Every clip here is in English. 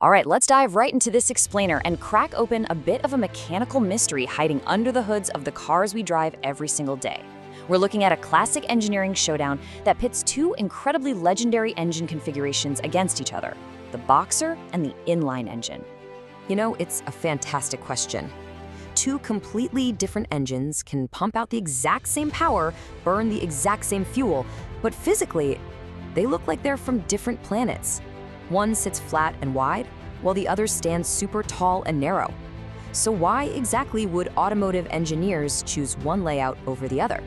All right, let's dive right into this explainer and crack open a bit of a mechanical mystery hiding under the hoods of the cars we drive every single day. We're looking at a classic engineering showdown that pits two incredibly legendary engine configurations against each other, the Boxer and the Inline Engine. You know, it's a fantastic question. Two completely different engines can pump out the exact same power, burn the exact same fuel, but physically, they look like they're from different planets. One sits flat and wide, while the other stands super tall and narrow. So why exactly would automotive engineers choose one layout over the other?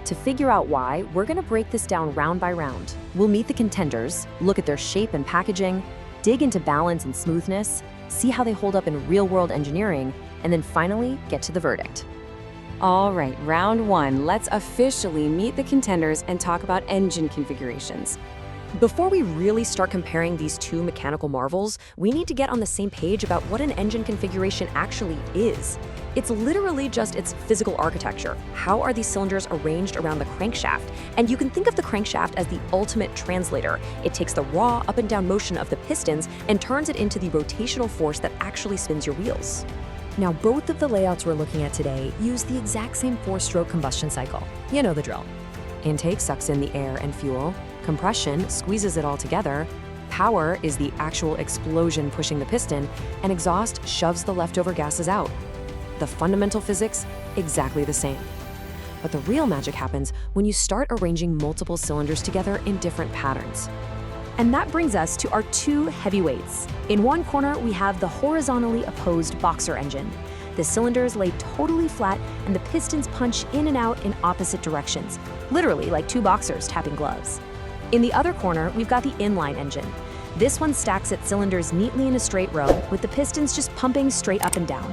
To figure out why, we're going to break this down round by round. We'll meet the contenders, look at their shape and packaging, dig into balance and smoothness, see how they hold up in real-world engineering, and then finally get to the verdict. All right, round one, let's officially meet the contenders and talk about engine configurations. Before we really start comparing these two mechanical marvels, we need to get on the same page about what an engine configuration actually is. It's literally just its physical architecture. How are these cylinders arranged around the crankshaft? And you can think of the crankshaft as the ultimate translator. It takes the raw up and down motion of the pistons and turns it into the rotational force that actually spins your wheels. Now, both of the layouts we're looking at today use the exact same four-stroke combustion cycle. You know the drill. Intake sucks in the air and fuel. Compression squeezes it all together. Power is the actual explosion pushing the piston, and exhaust shoves the leftover gases out. The fundamental physics, exactly the same. But the real magic happens when you start arranging multiple cylinders together in different patterns. And that brings us to our two heavyweights. In one corner, we have the horizontally opposed Boxer engine. The cylinders lay totally flat and the pistons punch in and out in opposite directions, literally like two boxers tapping gloves. In the other corner, we've got the Inline engine. This one stacks its cylinders neatly in a straight row, with the pistons just pumping straight up and down.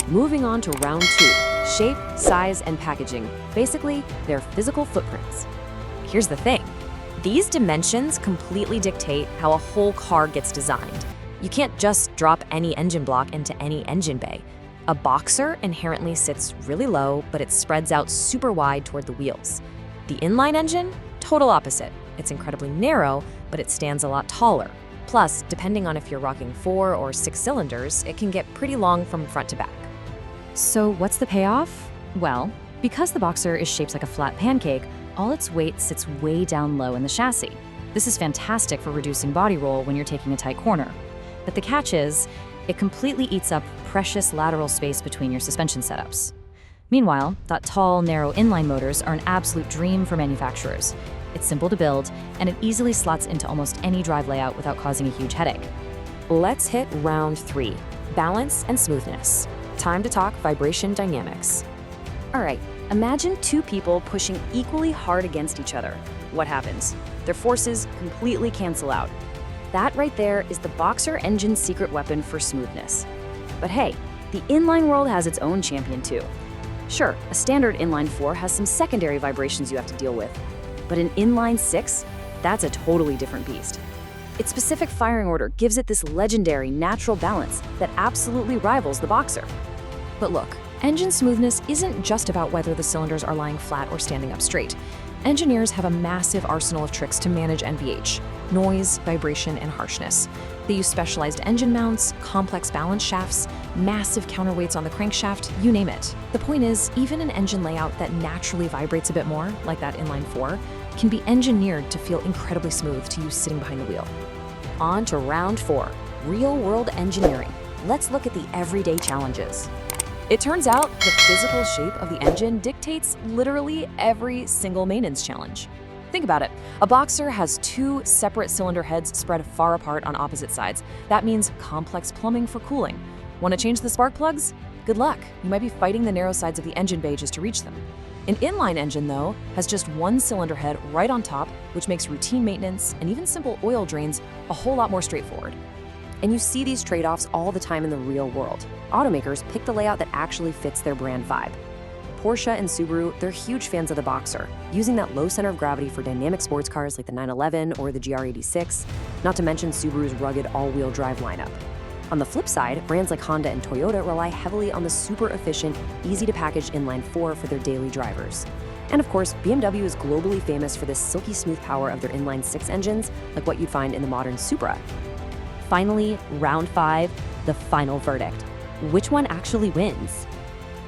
Moving on to round two, shape, size, and packaging. Basically, their physical footprints. Here's the thing. These dimensions completely dictate how a whole car gets designed. You can't just drop any engine block into any engine bay. A Boxer inherently sits really low, but it spreads out super wide toward the wheels. The Inline engine, total opposite. It's incredibly narrow, but it stands a lot taller. Plus, depending on if you're rocking 4 or 6 cylinders, it can get pretty long from front to back. So what's the payoff? Well, because the Boxer is shaped like a flat pancake, all its weight sits way down low in the chassis. This is fantastic for reducing body roll when you're taking a tight corner. But the catch is, it completely eats up precious lateral space between your suspension setups. Meanwhile, that tall, narrow inline motors are an absolute dream for manufacturers. It's simple to build, and it easily slots into almost any drive layout without causing a huge headache. Let's hit round 3, balance and smoothness. Time to talk vibration dynamics. All right, imagine two people pushing equally hard against each other. What happens? Their forces completely cancel out. That right there is the Boxer engine's secret weapon for smoothness. But hey, the inline world has its own champion too. Sure, a standard Inline-4 has some secondary vibrations you have to deal with. But an Inline-6, that's a totally different beast. Its specific firing order gives it this legendary natural balance that absolutely rivals the Boxer. But look, engine smoothness isn't just about whether the cylinders are lying flat or standing up straight. Engineers have a massive arsenal of tricks to manage NVH: noise, vibration, and harshness. They use specialized engine mounts, complex balance shafts, massive counterweights on the crankshaft, you name it. The point is, even an engine layout that naturally vibrates a bit more, like that Inline-4, can be engineered to feel incredibly smooth to use sitting behind the wheel. On to round 4, real-world engineering. Let's look at the everyday challenges. It turns out the physical shape of the engine dictates literally every single maintenance challenge. Think about it. A Boxer has 2 separate cylinder heads spread far apart on opposite sides. That means complex plumbing for cooling. Want to change the spark plugs? Good luck. You might be fighting the narrow sides of the engine bay just to reach them. An inline engine, though, has just 1 cylinder head right on top, which makes routine maintenance and even simple oil drains a whole lot more straightforward. And you see these trade-offs all the time in the real world. Automakers pick the layout that actually fits their brand vibe. Porsche and Subaru, they're huge fans of the Boxer, using that low center of gravity for dynamic sports cars like the 911 or the GR86, not to mention Subaru's rugged all-wheel drive lineup. On the flip side, brands like Honda and Toyota rely heavily on the super efficient, easy-to-package Inline-4 for their daily drivers. And of course, BMW is globally famous for the silky smooth power of their Inline-6 engines, like what you'd find in the modern Supra. finally, round 5, the final verdict. Which one actually wins?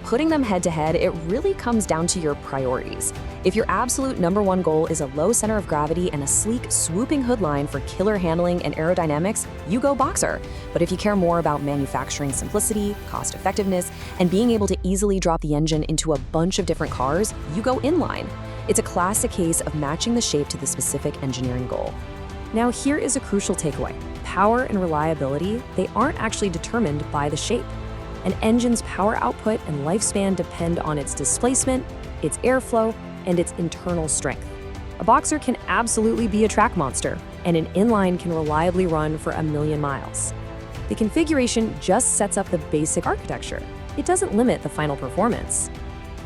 Putting them head-to-head, it really comes down to your priorities. If your absolute #1 goal is a low center of gravity and a sleek, swooping hood line for killer handling and aerodynamics, you go Boxer. But if you care more about manufacturing simplicity, cost effectiveness, and being able to easily drop the engine into a bunch of different cars, you go Inline. It's a classic case of matching the shape to the specific engineering goal. Now, here is a crucial takeaway. Power and reliability, they aren't actually determined by the shape. An engine's power output and lifespan depend on its displacement, its airflow, and its internal strength. A Boxer can absolutely be a track monster, and an Inline can reliably run for 1,000,000 miles. The configuration just sets up the basic architecture. It doesn't limit the final performance.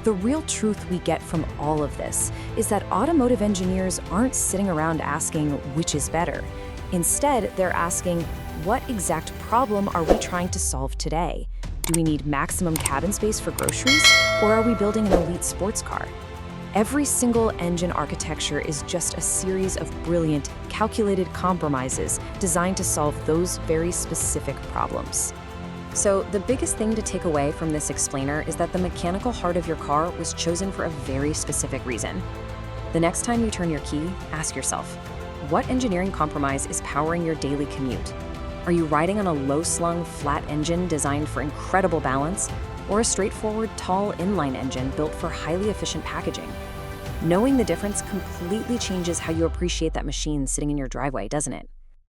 The real truth we get from all of this is that automotive engineers aren't sitting around asking which is better. Instead, they're asking, what exact problem are we trying to solve today? Do we need maximum cabin space for groceries, or are we building an elite sports car? Every single engine architecture is just a series of brilliant, calculated compromises designed to solve those very specific problems. So the biggest thing to take away from this explainer is that the mechanical heart of your car was chosen for a very specific reason. The next time you turn your key, ask yourself, what engineering compromise is powering your daily commute? Are you riding on a low-slung, flat engine designed for incredible balance, or a straightforward, tall inline engine built for highly efficient packaging? Knowing the difference completely changes how you appreciate that machine sitting in your driveway, doesn't it?